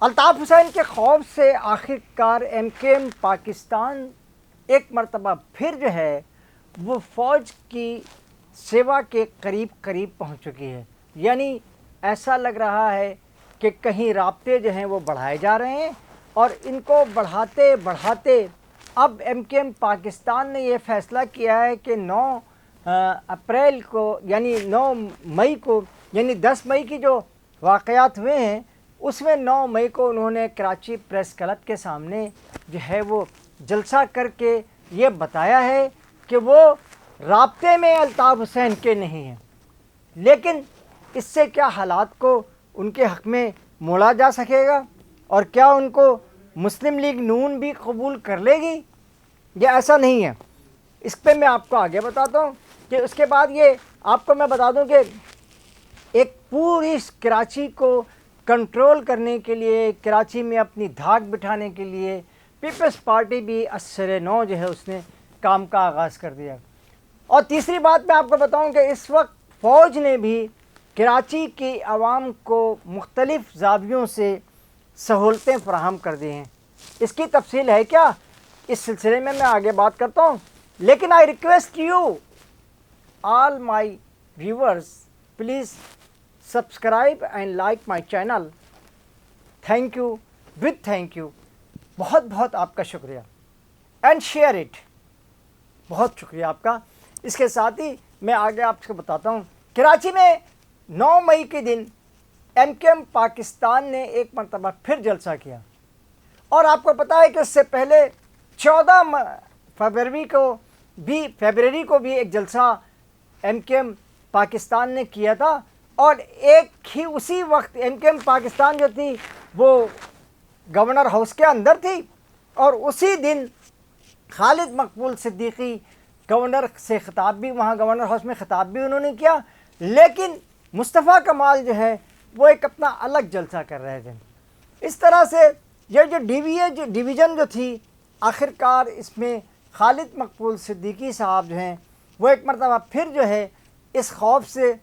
الطاف حسین کے خوف سے آخر کار ایم کے ایم پاکستان ایک مرتبہ پھر جو ہے وہ فوج کی سیوا کے قریب پہنچ چکی ہے. یعنی ایسا لگ رہا ہے کہ کہیں رابطے جو ہیں وہ بڑھائے جا رہے ہیں، اور ان کو بڑھاتے اب ایم کے ایم پاکستان نے یہ فیصلہ کیا ہے کہ 9 اپریل کو یعنی 9 مئی کو، یعنی 10 مئی کی جو واقعات ہوئے ہیں اس میں 9 مئی کو انہوں نے کراچی پریس کلب کے سامنے جو ہے وہ جلسہ کر کے یہ بتایا ہے کہ وہ رابطے میں الطاف حسین کے نہیں ہیں. لیکن اس سے کیا حالات کو ان کے حق میں موڑا جا سکے گا، اور کیا ان کو مسلم لیگ نون بھی قبول کر لے گی؟ یہ ایسا نہیں ہے. اس پہ میں آپ کو آگے بتاتا ہوں کہ اس کے بعد یہ آپ کو میں بتا دوں کہ ایک پوری کراچی کو کنٹرول کرنے کے لیے، کراچی میں اپنی دھاک بٹھانے کے لیے پیپلز پارٹی بھی عصر نو جو ہے اس نے کام کا آغاز کر دیا. اور تیسری بات میں آپ کو بتاؤں کہ اس وقت فوج نے بھی کراچی کی عوام کو مختلف زاویوں سے سہولتیں فراہم کر دی ہیں. اس کی تفصیل ہے کیا، اس سلسلے میں آگے بات کرتا ہوں. لیکن I request you all my viewers, please subscribe and like my channel. Thank you, thank you, بہت بہت آپ کا شکریہ. اینڈ شیئر اٹ، بہت شکریہ آپ کا. اس کے ساتھ ہی میں آگے آپ کو بتاتا ہوں. کراچی میں 9 مئی کے دن ایم کے ایم پاکستان نے ایک مرتبہ پھر جلسہ کیا، اور آپ کو پتہ ہے کہ اس سے پہلے 14 فروری کو بھی ایک جلسہ ایم کے ایم پاکستان نے کیا تھا. اور ایک ہی اسی وقت ایم کے ایم پاکستان جو تھی وہ گورنر ہاؤس کے اندر تھی، اور اسی دن خالد مقبول صدیقی گورنر سے خطاب بھی وہاں گورنر ہاؤس میں خطاب بھی انہوں نے کیا. لیکن مصطفیٰ کمال جو ہے وہ ایک اپنا الگ جلسہ کر رہے تھے. اس طرح سے یہ جو ڈویژن جو تھی، آخر کار اس میں خالد مقبول صدیقی صاحب جو ہیں وہ ایک مرتبہ پھر جو ہے اس خوف سے،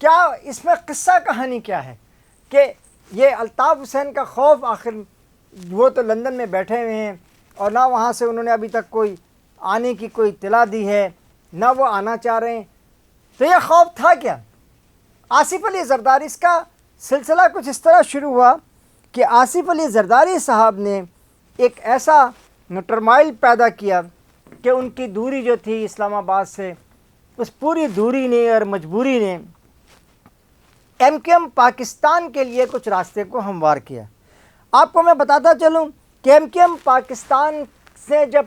کیا اس میں قصہ کہانی کیا ہے کہ یہ الطاف حسین کا خوف، آخر وہ تو لندن میں بیٹھے ہوئے ہیں اور نہ وہاں سے انہوں نے ابھی تک کوئی آنے کی کوئی اطلاع دی ہے، نہ وہ آنا چاہ رہے ہیں. تو یہ خوف تھا کیا؟ آصف علی زرداری، اس کا سلسلہ کچھ اس طرح شروع ہوا کہ آصف علی زرداری صاحب نے ایک ایسا ٹرمائل پیدا کیا کہ ان کی دوری جو تھی اسلام آباد سے، اس پوری دوری نے اور مجبوری نے ایم کے ایم پاکستان کے لیے کچھ راستے کو ہموار کیا. آپ کو میں بتاتا چلوں کہ ایم کے ایم پاکستان سے جب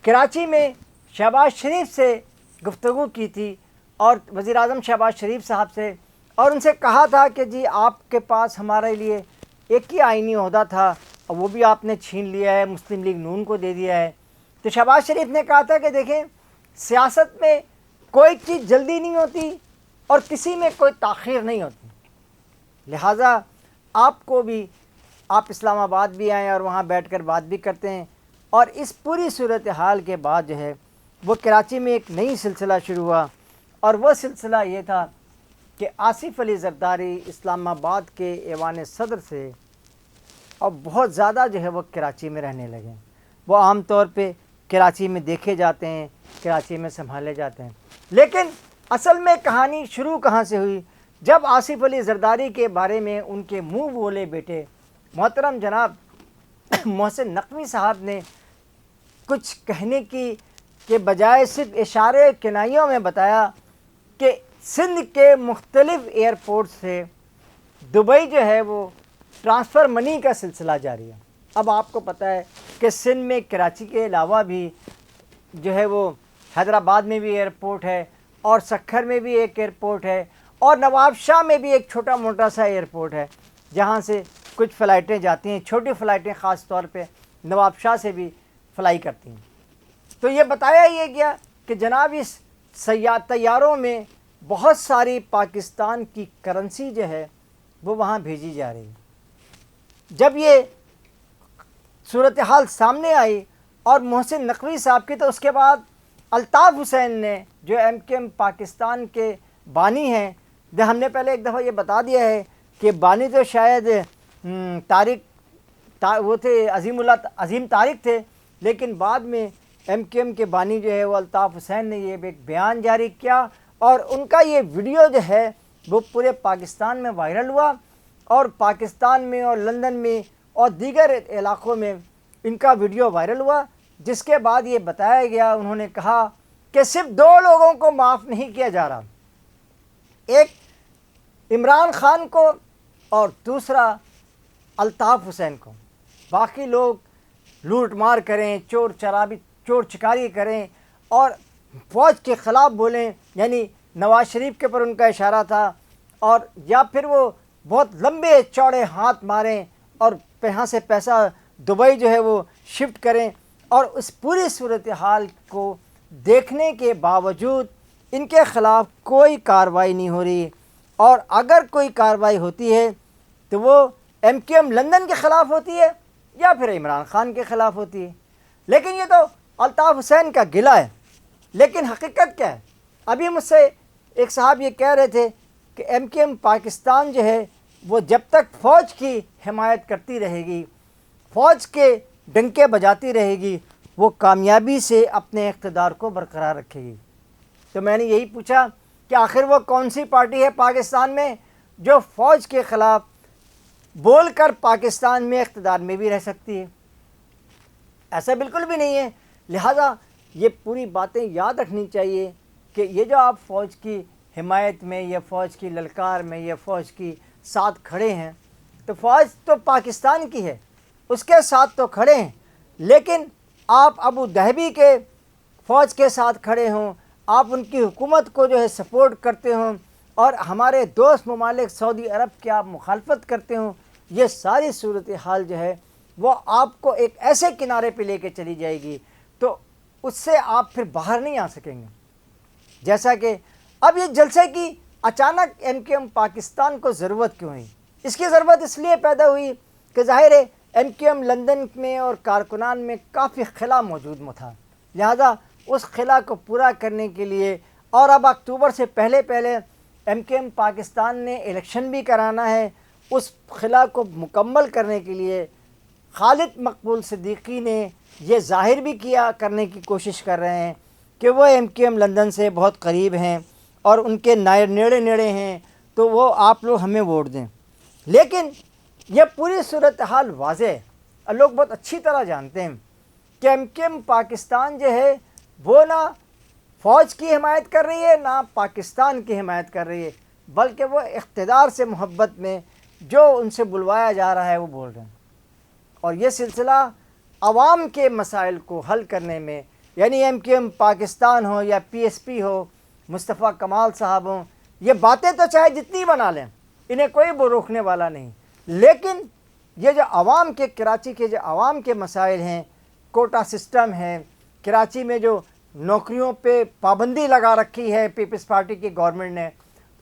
کراچی میں شہباز شریف سے گفتگو کی تھی، اور وزیر اعظم شہباز شریف صاحب سے، اور ان سے کہا تھا کہ جی آپ کے پاس ہمارے لیے ایک ہی آئینی عہدہ تھا اور وہ بھی آپ نے چھین لیا ہے، مسلم لیگ نون کو دے دیا ہے. تو شہباز شریف نے کہا تھا کہ دیکھیں، سیاست میں کوئی چیز جلدی نہیں ہوتی اور کسی میں کوئی تاخیر نہیں ہوتی، لہٰذا آپ کو بھی، آپ اسلام آباد بھی آئیں اور وہاں بیٹھ کر بات بھی کرتے ہیں. اور اس پوری صورتحال کے بعد جو ہے وہ کراچی میں ایک نئی سلسلہ شروع ہوا، اور وہ سلسلہ یہ تھا کہ آصف علی زرداری اسلام آباد کے ایوان صدر سے اور بہت زیادہ جو ہے وہ کراچی میں رہنے لگے. وہ عام طور پہ کراچی میں دیکھے جاتے ہیں، کراچی میں سنبھالے جاتے ہیں. لیکن اصل میں کہانی شروع کہاں سے ہوئی؟ جب آصف علی زرداری کے بارے میں ان کے منہ بولے بیٹے محترم جناب محسن نقوی صاحب نے کچھ کہنے کی کے بجائے صرف اشارے کنائیوں میں بتایا کہ سندھ کے مختلف ایئرپورٹ سے دبئی جو ہے وہ ٹرانسفر منی کا سلسلہ جاری ہے. اب آپ کو پتہ ہے کہ سندھ میں کراچی کے علاوہ بھی جو ہے وہ حیدرآباد میں بھی ایئرپورٹ ہے، اور سکھر میں بھی ایک ایئرپورٹ ہے، اور نواب شاہ میں بھی ایک چھوٹا موٹا سا ایئرپورٹ ہے جہاں سے کچھ فلائٹیں جاتی ہیں، چھوٹی فلائٹیں خاص طور پہ نواب شاہ سے بھی فلائی کرتی ہیں. تو یہ بتایا یہ گیا کہ جناب اس طیاروں میں بہت ساری پاکستان کی کرنسی جو ہے وہ وہاں بھیجی جا رہی ہے. جب یہ صورتحال سامنے آئی اور محسن نقوی صاحب کی، تو اس کے بعد الطاف حسین نے، جو ایم کے ایم پاکستان کے بانی ہیں، ہم نے پہلے ایک دفعہ یہ بتا دیا ہے کہ بانی تو شاید طارق وہ تھے عظیم طارق تھے، لیکن بعد میں ایم کیو ایم کے بانی جو ہے وہ الطاف حسین نے یہ ایک بیان جاری کیا، اور ان کا یہ ویڈیو جو ہے وہ پورے پاکستان میں وائرل ہوا، اور پاکستان میں اور لندن میں اور دیگر علاقوں میں ان کا ویڈیو وائرل ہوا، جس کے بعد یہ بتایا گیا، انہوں نے کہا کہ صرف 2 لوگوں کو معاف نہیں کیا جا رہا، ایک عمران خان کو اور دوسرا الطاف حسین کو، باقی لوگ لوٹ مار کریں، چور چکاری کریں اور فوج کے خلاف بولیں، یعنی نواز شریف کے پر ان کا اشارہ تھا، اور یا پھر وہ بہت لمبے چوڑے ہاتھ ماریں اور یہاں سے پیسہ دبئی جو ہے وہ شفٹ کریں، اور اس پوری صورتحال کو دیکھنے کے باوجود ان کے خلاف کوئی کارروائی نہیں ہو رہی، اور اگر کوئی کارروائی ہوتی ہے تو وہ ایم کیو ایم لندن کے خلاف ہوتی ہے یا پھر عمران خان کے خلاف ہوتی ہے۔ لیکن یہ تو الطاف حسین کا گلہ ہے، لیکن حقیقت کیا ہے؟ ابھی مجھ سے ایک صاحب یہ کہہ رہے تھے کہ ایم کیو ایم پاکستان جو ہے وہ جب تک فوج کی حمایت کرتی رہے گی، فوج کے ڈنکے بجاتی رہے گی، وہ کامیابی سے اپنے اقتدار کو برقرار رکھے گی۔ تو میں نے یہی پوچھا کہ آخر وہ کون سی پارٹی ہے پاکستان میں جو فوج کے خلاف بول کر پاکستان میں اقتدار میں بھی رہ سکتی ہے؟ ایسا بالکل بھی نہیں ہے۔ لہذا یہ پوری باتیں یاد رکھنی چاہیے کہ یہ جو آپ فوج کی حمایت میں یا فوج کی للکار میں یا فوج کی ساتھ کھڑے ہیں، تو فوج تو پاکستان کی ہے، اس کے ساتھ تو کھڑے ہیں، لیکن آپ ابو ظہبی کے فوج کے ساتھ کھڑے ہوں، آپ ان کی حکومت کو جو ہے سپورٹ کرتے ہوں، اور ہمارے دوست ممالک سعودی عرب کی آپ مخالفت کرتے ہوں، یہ ساری صورتحال جو ہے وہ آپ کو ایک ایسے کنارے پہ لے کے چلی جائے گی، تو اس سے آپ پھر باہر نہیں آ سکیں گے۔ جیسا کہ اب یہ جلسے کی اچانک ایم کیو ایم پاکستان کو ضرورت کیوں ہوئی؟ اس کی ضرورت اس لیے پیدا ہوئی کہ ظاہر ہے ایم کیو ایم لندن میں اور کارکنان میں کافی خلا موجود تھا، لہذا اس خلا کو پورا کرنے کے لیے، اور اب اکتوبر سے پہلے ایم کیو ایم پاکستان نے الیکشن بھی کرانا ہے، اس خلا کو مکمل کرنے کے لیے خالد مقبول صدیقی نے یہ ظاہر بھی کرنے کی کوشش کر رہے ہیں کہ وہ ایم کیو ایم لندن سے بہت قریب ہیں اور ان کے نیڑے ہیں، تو وہ آپ لوگ ہمیں ووٹ دیں۔ لیکن یہ پوری صورتحال واضح ہے اور لوگ بہت اچھی طرح جانتے ہیں کہ ایم کیو ایم پاکستان جو ہے وہ نہ فوج کی حمایت کر رہی ہے نہ پاکستان کی حمایت کر رہی ہے، بلکہ وہ اقتدار سے محبت میں جو ان سے بلوایا جا رہا ہے وہ بول رہے ہیں، اور یہ سلسلہ عوام کے مسائل کو حل کرنے میں، یعنی ایم کیو ایم پاکستان ہو یا پی ایس پی ہو، مصطفیٰ کمال صاحب ہوں، یہ باتیں تو چاہے جتنی بنا لیں، انہیں کوئی وہ روکنے والا نہیں، لیکن یہ جو عوام کے کراچی کے جو عوام کے مسائل ہیں، کوٹا سسٹم ہے، کراچی میں جو نوکریوں پہ پابندی لگا رکھی ہے پیپلز پارٹی کی گورنمنٹ نے،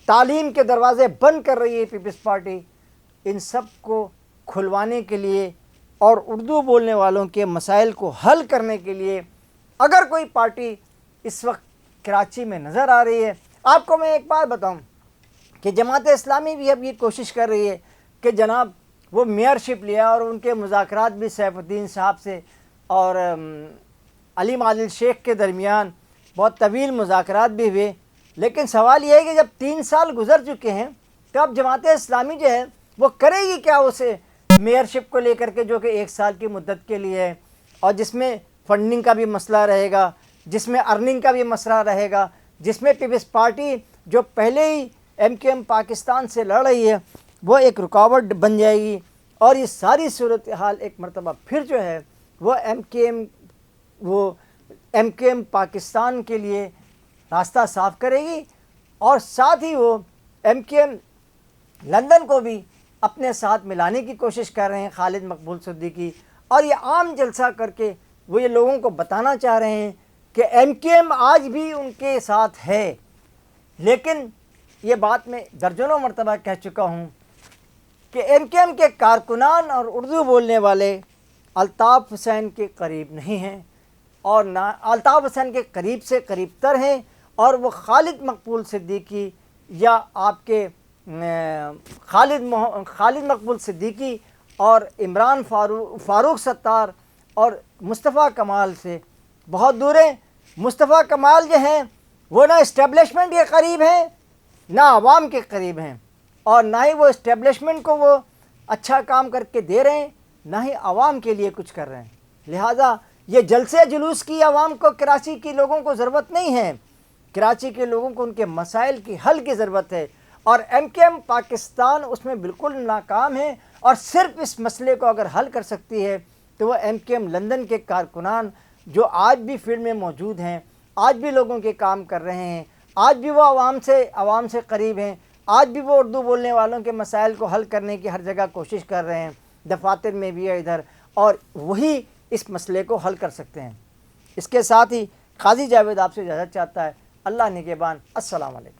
تعلیم کے دروازے بند کر رہی ہے پیپلز پارٹی، ان سب کو کھلوانے کے لیے اور اردو بولنے والوں کے مسائل کو حل کرنے کے لیے اگر کوئی پارٹی اس وقت کراچی میں نظر آ رہی ہے، آپ کو میں ایک بات بتاؤں کہ جماعت اسلامی بھی اب یہ کوشش کر رہی ہے کہ جناب وہ میئرشپ لیا، اور ان کے مذاکرات بھی سیف الدین صاحب سے اور علیم عادل شیخ کے درمیان بہت طویل مذاکرات بھی ہوئے، لیکن سوال یہ ہے کہ جب 3 سال گزر چکے ہیں تو اب جماعت اسلامی جو ہے وہ کرے گی کیا اسے میئرشپ کو لے کر کے، جو کہ 1 سال کی مدت کے لیے ہے، اور جس میں فنڈنگ کا بھی مسئلہ رہے گا، جس میں ارننگ کا بھی مسئلہ رہے گا، جس میں پیپلز پارٹی جو پہلے ہی ایم کیو ایم پاکستان سے لڑ رہی ہے وہ ایک رکاوٹ بن جائے گی، اور یہ ساری صورتحال ایک مرتبہ پھر جو ہے وہ ایم کیو ایم پاکستان کے لیے راستہ صاف کرے گی، اور ساتھ ہی وہ ایم کیو ایم لندن کو بھی اپنے ساتھ ملانے کی کوشش کر رہے ہیں خالد مقبول صدیقی، اور یہ عام جلسہ کر کے وہ یہ لوگوں کو بتانا چاہ رہے ہیں کہ ایم کیو ایم آج بھی ان کے ساتھ ہے۔ لیکن یہ بات میں درجنوں مرتبہ کہہ چکا ہوں کہ ایم کیو ایم کے کارکنان اور اردو بولنے والے الطاف حسین کے قریب نہیں ہیں، اور نہ الطاف حسین کے قریب سے قریب تر ہیں، اور وہ خالد مقبول صدیقی یا آپ کے خالد مقبول صدیقی اور عمران فاروق ستار اور مصطفیٰ کمال سے بہت دور ہیں۔ مصطفیٰ کمال جو ہیں وہ نہ اسٹیبلشمنٹ کے قریب ہیں نہ عوام کے قریب ہیں، اور نہ ہی وہ اسٹیبلشمنٹ کو وہ اچھا کام کر کے دے رہے ہیں، نہ ہی عوام کے لیے کچھ کر رہے ہیں۔ لہٰذا یہ جلسے جلوس کی عوام کو، کراچی کے لوگوں کو ضرورت نہیں ہے۔ کراچی کے لوگوں کو ان کے مسائل کی حل کی ضرورت ہے، اور ایم کیو ایم پاکستان اس میں بالکل ناکام ہے، اور صرف اس مسئلے کو اگر حل کر سکتی ہے تو وہ ایم کیو ایم لندن کے کارکنان جو آج بھی فیلڈ میں موجود ہیں، آج بھی لوگوں کے کام کر رہے ہیں، آج بھی وہ عوام سے قریب ہیں، آج بھی وہ اردو بولنے والوں کے مسائل کو حل کرنے کی ہر جگہ کوشش کر رہے ہیں، دفاتر میں بھی ہے ادھر، اور وہی اس مسئلے کو حل کر سکتے ہیں۔ اس کے ساتھ ہی قاضی جاوید آپ سے اجازت چاہتا ہے۔ اللہ نگہبان۔ السلام علیکم۔